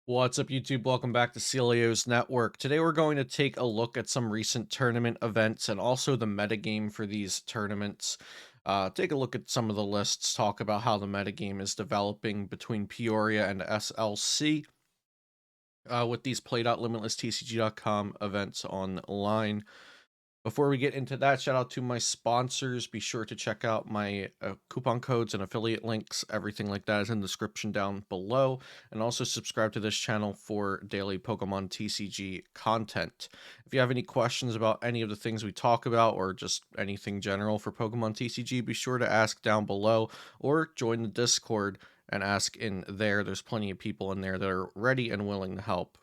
What's up, YouTube? Welcome back to Celio's Network. Today we're going to take a look at some recent tournament events and also the metagame for these tournaments. Take a look at some of the lists, talk about how the metagame is developing between Peoria and SLC with these play.limitlesstcg.com events online. Before we get into that, shout out to my sponsors. Be sure to check out my coupon codes and affiliate links. Everything like that is in the description down below. And also subscribe to this channel for daily Pokemon TCG content. If you have any questions about any of the things we talk about or just anything general for Pokemon TCG, be sure to ask down below or join the Discord and ask in there. There's plenty of people in there that are ready and willing to help.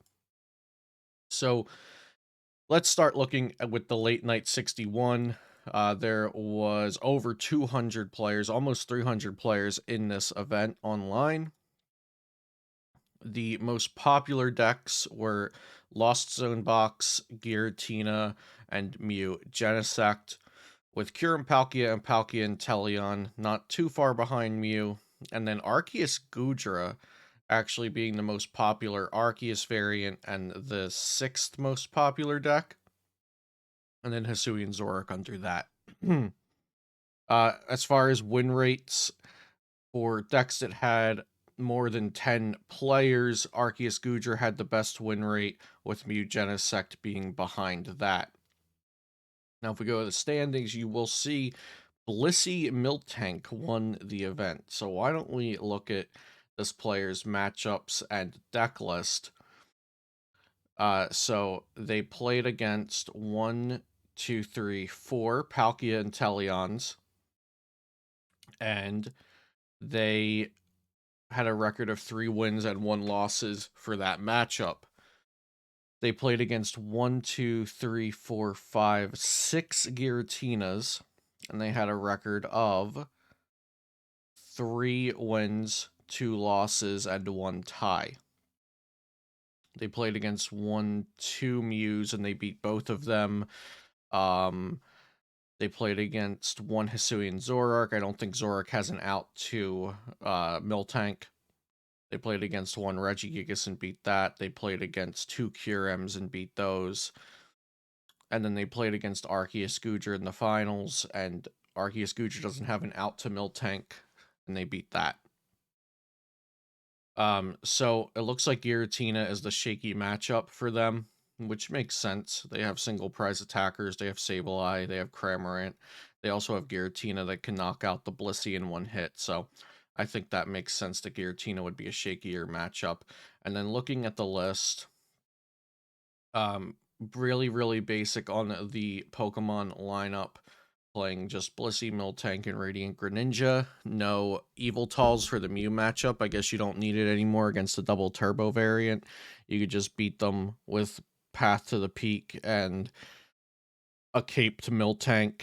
So, let's start looking with the late night 61. There was over 200 players, almost 300 players in this event online. The most popular decks were Lost Zone Box, Giratina, and Mew Genesect, with Kyurem Palkia and Palkia Inteleon not too far behind Mew, and then Arceus Gudra actually being the most popular Arceus variant and the sixth most popular deck, and then Hisuian Zorak under that. As far as win rates for decks that had more than 10 players, Arceus Gudra had the best win rate, with Mew Genesect being behind that. Now, if we go to the standings, you will see Blissey Miltank won the event. So why don't we look at this player's matchups and deck list? So they played against 1, 2, 3, 4 Palkia and Teleons, and they had a record of 3 wins and 1 losses for that matchup. They played against 1, 2, 3, 4, 5, 6 Giratinas, and they had a record of 3 wins, 2 losses, and 1 tie. They played against 1, 2 Mews, and they beat both of them. They played against 1 Hisuian Zorak. I don't think Zorak has an out to Miltank. They played against 1 Regigigas and beat that. They played against 2 Kyurems and beat those. And then they played against Arceus Gudra in the finals, and Arceus Gudra doesn't have an out to Miltank, and they beat that. So it looks like Giratina is the shaky matchup for them, which makes sense. They have single prize attackers, they have Sableye, they have Cramorant. They also have Giratina that can knock out the Blissey in 1 hit, so I think that makes sense that Giratina would be a shakier matchup. And then looking at the list, really basic on the Pokemon lineup, playing just Blissey, Miltank, and Radiant Greninja. No Eviltals for the Mew matchup. I guess you don't need it anymore against the double turbo variant. You could just beat them with Path to the Peak and a Cape to Miltank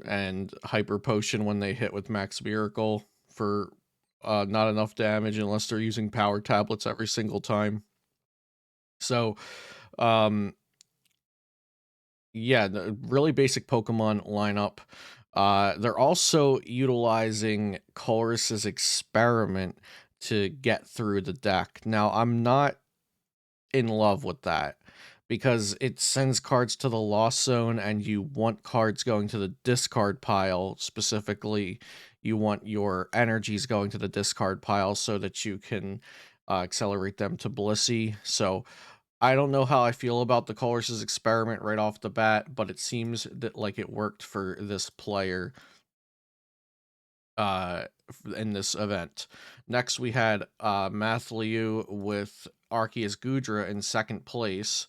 and Hyper Potion when they hit with Max Miracle for not enough damage unless they're using power tablets every single time. So, yeah, the really basic Pokemon lineup. They're also utilizing Colress's experiment to get through the deck. Now, I'm not in love with that because it sends cards to the lost zone, and you want cards going to the discard pile. Specifically, you want your energies going to the discard pile so that you can accelerate them to Blissey. So I don't know how I feel about the Colress's experiment right off the bat, but it seems that like it worked for this player in this event. Next, we had Mathliu with Arceus Gudra in 2nd place.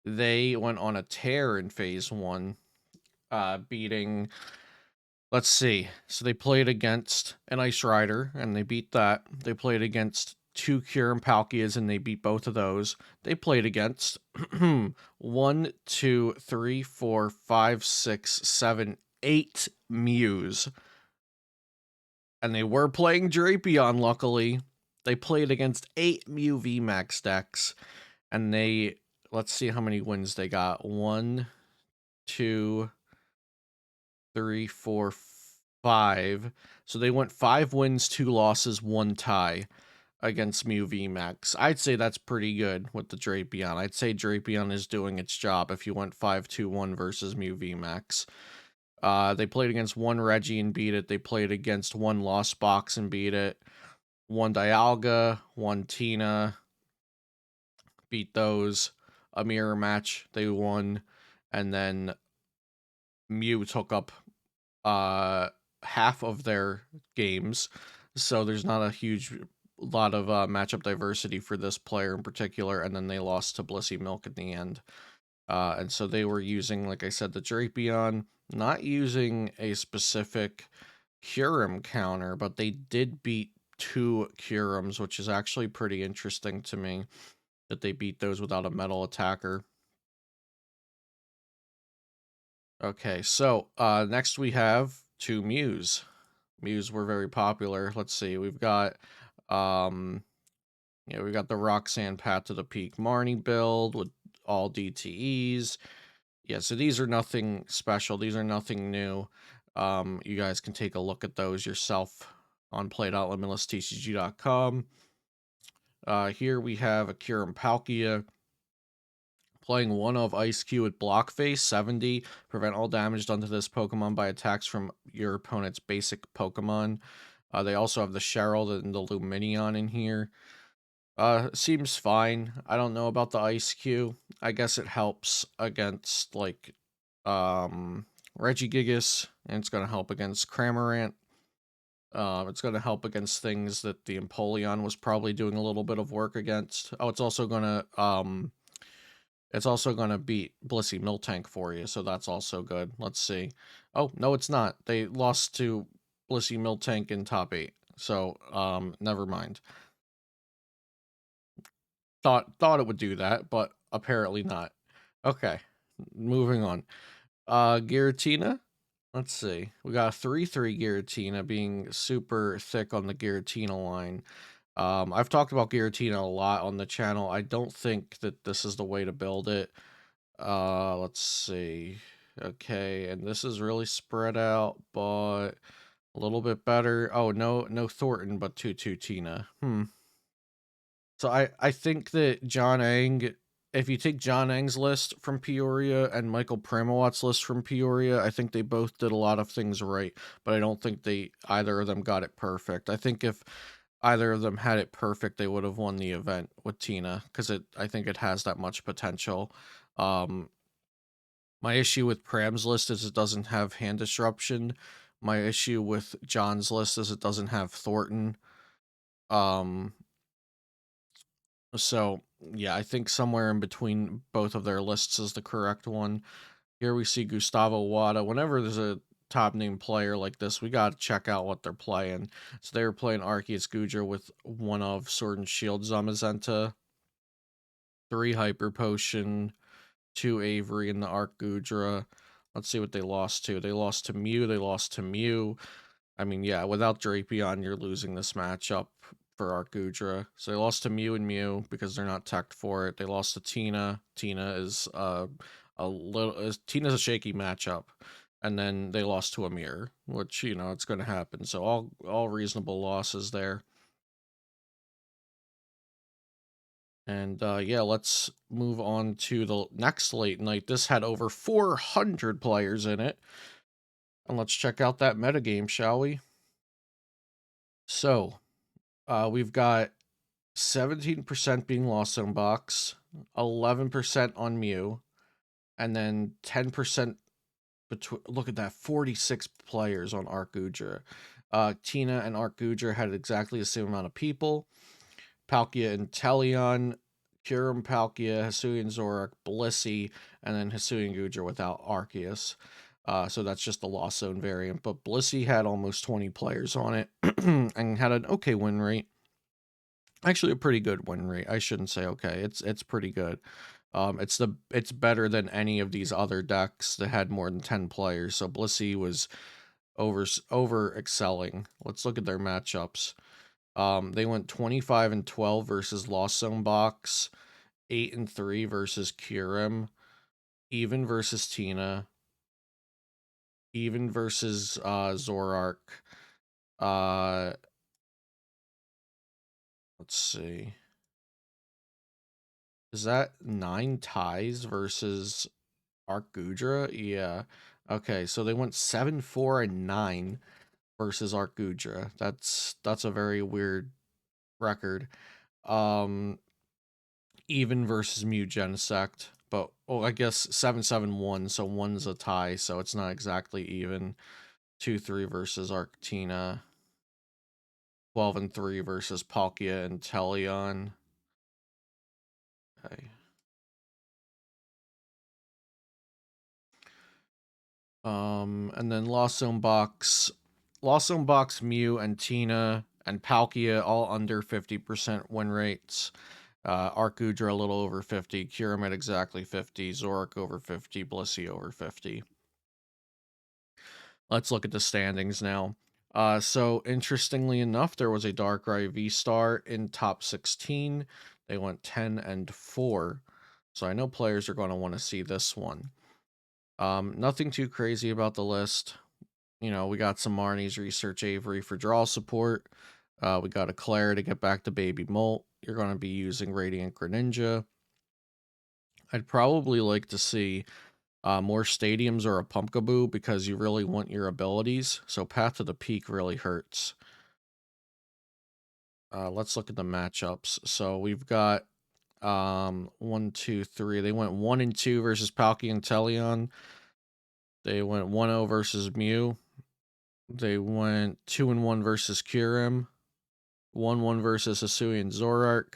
They went on a tear in Phase 1, beating... Let's see. So they played against an Ice Rider, and they beat that. They played against 2 Kyurem Palkias, and they beat both of those. They played against 1, 2, 3, 4, 5, 6, 7, 8 Mews. And they were playing Drapion, luckily. They played against 8 Mew VMAX decks, and they... Let's see how many wins they got. 1, 2... 3, 4, 5. So they went 5 wins, 2 losses, 1 tie. against Mew VMAX. I'd say that's pretty good with the Drapion. I'd say Drapion is doing its job if you went 5-2-1 versus Mew VMAX. They played against one Reggie and beat it. They played against one Lost Box and beat it. One Dialga, one Tina, beat those. A mirror match, they won. And then Mew took up half of their games. So there's not a huge lot of matchup diversity for this player in particular. And then they lost to Blissey Milk in the end. And so they were using, like I said, the Drapion, not using a specific Kyurem counter, but they did beat two Kyurems, which is actually pretty interesting to me that they beat those without a metal attacker. Okay, so next we have two Mews. Mews were very popular. Let's see, we've got we got the Roxanne Path to the Peak Marnie build with all DTEs. Yeah, so these are nothing special. These are nothing new. You guys can take a look at those yourself on play.limitlesstcg.com. Here we have a Kyurem Palkia playing one of Ice Cube with Block Face 70. Prevent all damage done to this Pokemon by attacks from your opponent's basic Pokemon. They also have the Cheryl and the Luminion in here. Seems fine. I don't know about the Ice Cube. I guess it helps against, like, Regigigas, and it's going to help against Cramorant. It's going to help against things that the Empoleon was probably doing a little bit of work against. Oh, it's also going to beat Blissey Miltank for you, so that's also good. Let's see. Oh, no, it's not. They lost to Blissey Miltank in top 8. So, never mind. Thought it would do that, but apparently not. Okay, moving on. Giratina. Let's see. We got a 3-3 Giratina being super thick on the Giratina line. I've talked about Giratina a lot on the channel. I don't think that this is the way to build it. Let's see. Okay, and this is really spread out, but a little bit better. Oh, no Thornton, but 2-2 Tina. So I think that John Ang, if you take John Ang's list from Peoria and Michael Pramawat's list from Peoria, I think they both did a lot of things right, but I don't think either of them got it perfect. I think if either of them had it perfect, they would have won the event with Tina, because I think it has that much potential. My issue with Pram's list is it doesn't have hand disruption. My issue with John's list is it doesn't have Thornton. Um, So, yeah, I think somewhere in between both of their lists is the correct one. Here we see Gustavo Wada. Whenever there's a top name player like this, we got to check out what they're playing. So they were playing Arceus Goodra with one of Sword and Shield Zamazenta, 3 Hyper Potion, 2 Avery in the Arc Goodra. Let's see what they lost to. They lost to Mew. They lost to Mew. I mean, yeah, without Drapion, you're losing this matchup for Arcudra. So they lost to Mew and Mew because they're not teched for it. They lost to Tina. Tina is Tina's a shaky matchup. And then they lost to Amir, which, it's going to happen. So all reasonable losses there. And yeah, let's move on to the next late night. This had over 400 players in it. And let's check out that metagame, shall we? So, we've got 17% being lost on box, 11% on Mew, and then 10% between. Look at that, 46 players on Arcudra. Tina and Arcudra had exactly the same amount of people. Palkia and Teleon, Kyurem Palkia, Hisuian Zorak, Blissey, and then Hisuian Gudra without Arceus. So that's just the Lost Zone variant. But Blissey had almost 20 players on it and had an okay win rate. Actually, a pretty good win rate. I shouldn't say okay. It's pretty good. It's better than any of these other decks that had more than 10 players. So Blissey was over excelling. Let's look at their matchups. They went 25-12 versus Lost Zone Box, 8-3 versus Kyurem, even versus Tina, even versus Zorark, Let's see. Is that 9 ties versus Arkudra? Yeah. Okay, so they went 7, 4, and 9 versus Arkudra. That's a very weird record. Um, even versus Mew Genesect, but I guess 7, 7, 1, so one's a tie, so it's not exactly even. 2, 3 versus Arctina. 12 and 3 versus Palkia and Teleon. Okay. And then Lost Zone Box, Mew, and Tina, and Palkia all under 50% win rates. Arcudra a little over 50, Kyurem at exactly 50, Zorak over 50, Blissey over 50. Let's look at the standings now. So interestingly enough, there was a Darkrai V-Star in top 16. They went 10 and 4. So I know players are going to want to see this one. Nothing too crazy about the list. You know, we got some Marnie's Research Avery for draw support. We got a Claire to get back to Baby Molt. You're going to be using Radiant Greninja. I'd probably like to see more stadiums or a Pumpkaboo because you really want your abilities. So Path to the Peak really hurts. Let's look at the matchups. So we've got 1, 2, 3. They went 1 and 2 versus Palkia and Teleon. They went 1-0 versus Mew. They went 2 and 1 versus Kyurem. 1-1 versus Hisui and Zorark.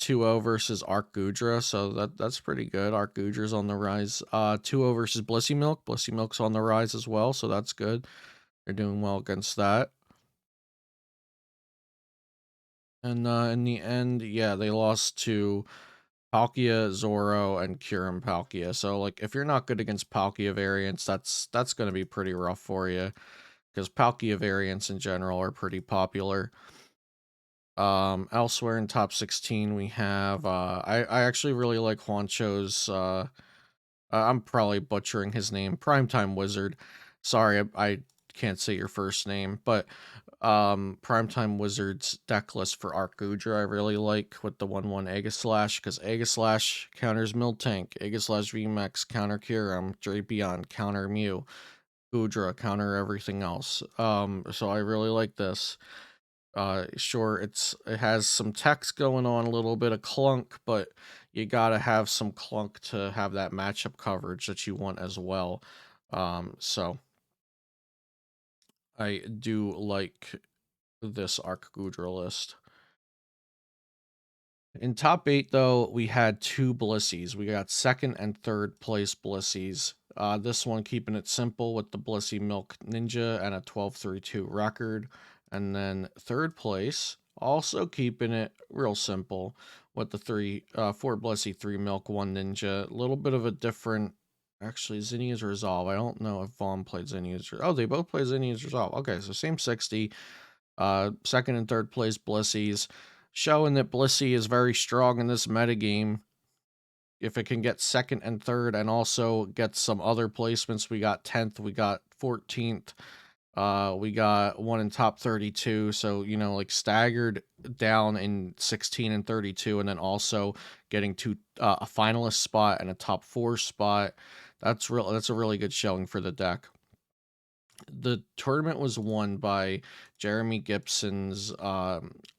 2-0 versus Arcudra, so that's pretty good. Arcudra's on the rise. 2-0 versus Blissey Milk. Blissey Milk's on the rise as well, so that's good. They're doing well against that. And in the end, yeah, they lost to Palkia, Zoro, and Kyurem Palkia. So like if you're not good against Palkia variants, that's gonna be pretty rough for you. Because Palkia variants in general are pretty popular. Elsewhere in top 16 we have I actually really like Juancho's I'm probably butchering his name, Primetime Wizard. Sorry, I can't say your first name, but Primetime Wizard's deck list for Arcudra I really like with the 1/1 Aegislash, because Aegislash counters Miltank, Aegislash VMAX counter Kyurem, Drapion counter Mew, Gudra counter everything else. So I really like this. Sure, it has some text going on, a little bit of clunk, but you gotta have some clunk to have that matchup coverage that you want as well. So I do like this Arcgudra list. In top 8, though, we had 2 Blissies. We got second and third place Blissies. This one keeping it simple with the Blissey Milk Ninja and a 12-3-2 record. And then third place, also keeping it real simple with the 4 Blissey, 3 Milk, 1 Ninja. A little bit of a different. Actually, Zinnia's Resolve. I don't know if Vaughn played Zinnia's. Oh, they both played Zinnia's Resolve. Okay, so same 60. Second and third place Blissies, showing that Blissey is very strong in this metagame. If it can get second and third and also get some other placements, we got 10th, we got 14th, we got one in top 32. So, you know, like staggered down in 16 and 32, and then also getting to a finalist spot and a top 4 spot. That's a really good showing for the deck. The tournament was won by Jeremy Gibson's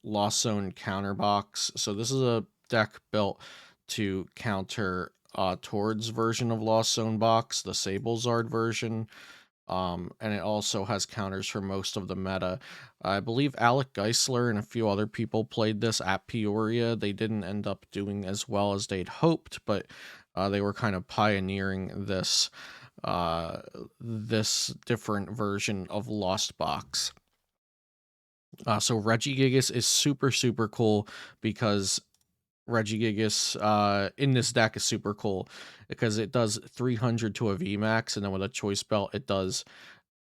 Lost Zone Counterbox. So this is a deck built to counter Tord's version of Lost Zone Box, the Sablezard version. And it also has counters for most of the meta. I believe Alec Geisler and a few other people played this at Peoria. They didn't end up doing as well as they'd hoped, but they were kind of pioneering this different version of Lost Box. So Regigigas is super cool because Regigigas in this deck is super cool because it does 300 to a VMAX, and then with a choice belt it does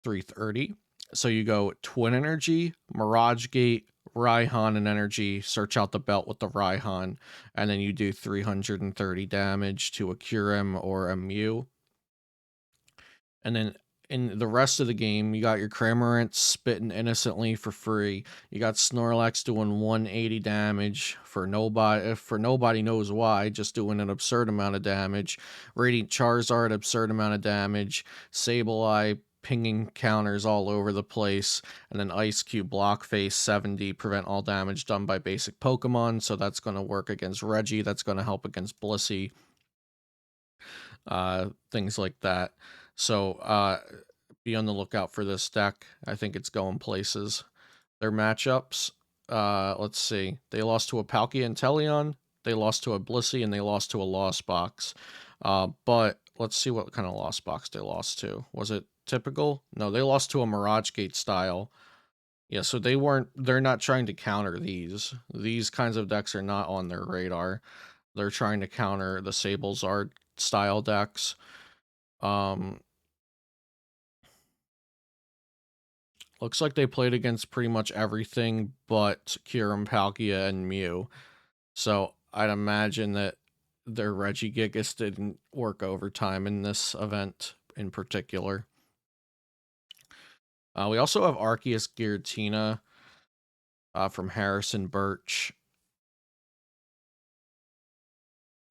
330. So you go Twin Energy, Mirage Gate, Raihan and Energy, search out the belt with the Raihan, and then you do 330 damage to a Kyurem or a Mew. And then in the rest of the game, you got your Cramorant spitting innocently for free. You got Snorlax doing 180 damage for nobody knows why, just doing an absurd amount of damage. Radiant Charizard, absurd amount of damage. Sableye pinging counters all over the place, and then Ice Cube Block Face 70, prevent all damage done by basic Pokemon. So that's going to work against Reggie. That's going to help against Blissey. Things like that. So be on the lookout for this deck. I think it's going places. Their matchups, let's see. They lost to a Palkia and Teleon, they lost to a Blissey, and they lost to a Lost Box. But let's see what kind of Lost Box they lost to. Was it typical? No, they lost to a Mirage Gate style. Yeah, so they're not trying to counter these. These kinds of decks are not on their radar. They're trying to counter the Sablezard style decks. Looks like they played against pretty much everything but Kyurem, Palkia, and Mew. So I'd imagine that their Regigigas didn't work overtime in this event in particular. We also have Arceus Giratina from Harrison Birch.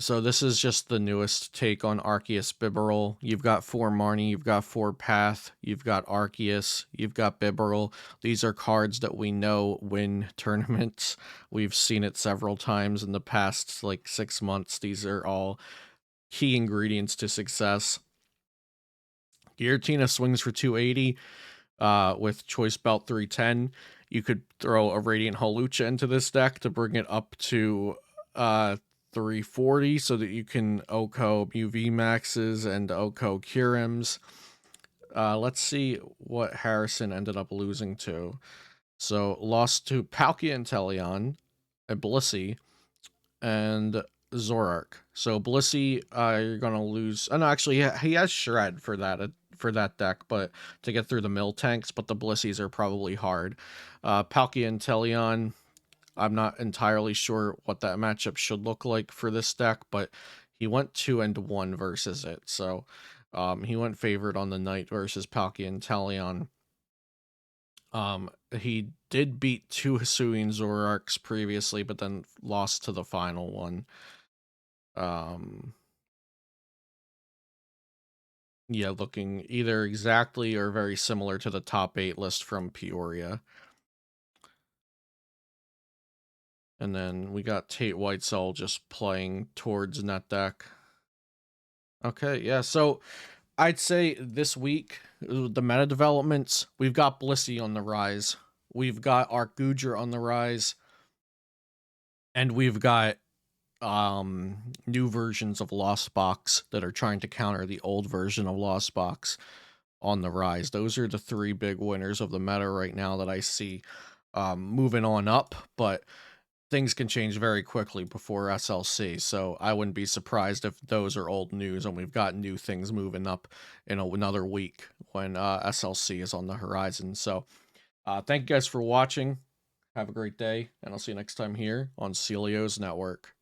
So this is just the newest take on Arceus Bibarel. You've got 4 Marnie, you've got 4 Path, you've got Arceus, you've got Bibarel. These are cards that we know win tournaments. We've seen it several times in the past, like 6 months. These are all key ingredients to success. Giratina swings for 280 with Choice Belt 310. You could throw a Radiant Holucha into this deck to bring it up to 340 so that you can OHKO UV Maxes and OHKO Kyurems. Let's see what Harrison ended up losing to. So lost to Palkia and Teleon, a Blissey, and Zoroark. So Blissey, you're gonna lose. Oh, no, actually, he has Shred for that deck, but to get through the mill tanks. But the Blisseys are probably hard. Palkia and Teleon, I'm not entirely sure what that matchup should look like for this deck, but he went 2-1 versus it. So he went favored on the night versus Palkia and Teleon. He did beat 2 Hisuian Zoroarks previously, but then lost to the final one. Yeah, looking either exactly or very similar to the top 8 list from Peoria. And then we got Tate Whitesell just playing towards net deck. Okay, yeah, so I'd say this week, the meta developments, we've got Blissey on the rise. We've got Arcgudra on the rise. And we've got new versions of Lost Box that are trying to counter the old version of Lost Box on the rise. Those are the 3 big winners of the meta right now that I see moving on up, but things can change very quickly before SLC, so I wouldn't be surprised if those are old news and we've got new things moving up in another week when SLC is on the horizon. So thank you guys for watching. Have a great day, and I'll see you next time here on Celio's Network.